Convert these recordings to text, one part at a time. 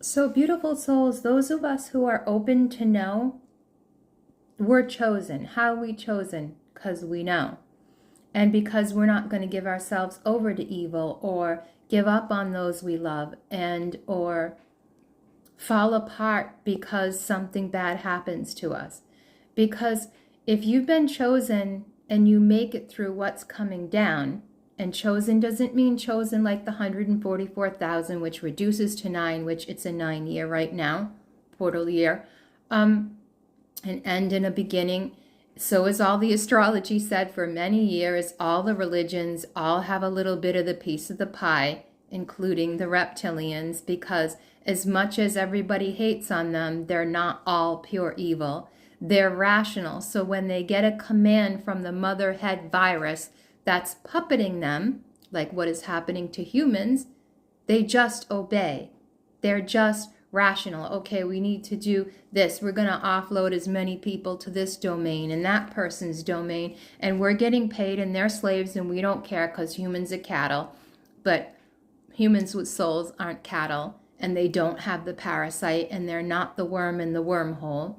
So, beautiful souls, those of us who are open to know, we're chosen. How are we chosen? Because we know. And because we're not going to give ourselves over to evil or give up on those we love and or fall apart because something bad happens to us. Because if you've been chosen and you make it through what's coming down, and chosen doesn't mean chosen like the 144,000, which reduces to 9, which it's a 9-year right now, portal year, an end and a beginning. So as all the astrology said for many years, all the religions all have a little bit of the piece of the pie, including the reptilians, because as much as everybody hates on them, they're not all pure evil. They're rational. So when they get a command from the mother head virus that's puppeting them, like what is happening to humans, they just obey. They're just rational. Okay, we need to do this. We're going to offload as many people to this domain and that person's domain, and we're getting paid and they're slaves and we don't care because humans are cattle. But humans with souls aren't cattle, and they don't have the parasite, and they're not the worm in the wormhole.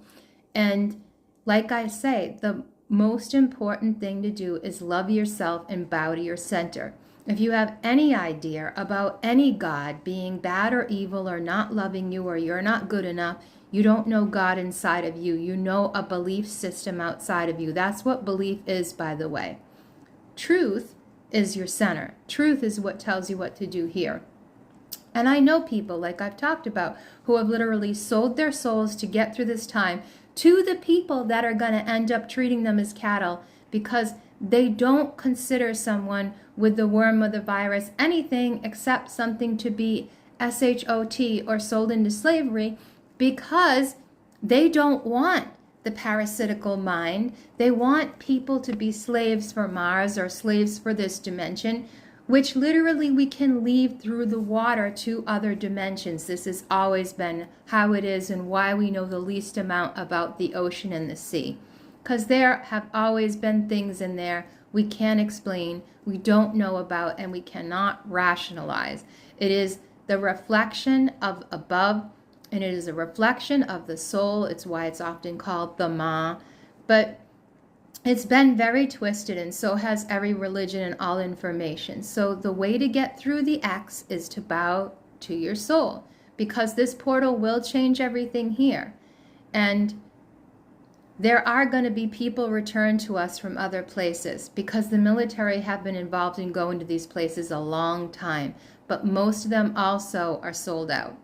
And like I say, the most important thing to do is love yourself and bow to your center. If you have any idea about any God being bad or evil or not loving you or you're not good enough, you don't know God inside of you. You know a belief system outside of you. That's what belief is, by the way. Truth is your center. Truth is what tells you what to do here. And I know people, like I've talked about, who have literally sold their souls to get through this time to the people that are going to end up treating them as cattle because they don't consider someone with the worm or the virus anything except something to be SHOT or sold into slavery, because they don't want the parasitical mind. They want people to be slaves for Mars or slaves for this dimension, which literally we can leave through the water to other dimensions. This has always been how it is and why we know the least amount about the ocean and the sea. Because there have always been things in there we can't explain, we don't know about, and we cannot rationalize. It is the reflection of above, and it is a reflection of the soul. It's why it's often called the Ma. But it's been very twisted, and so has every religion and all information. So the way to get through the X is to bow to your soul, because this portal will change everything here. And there are going to be people returned to us from other places, because the military have been involved in going to these places a long time. But most of them also are sold out.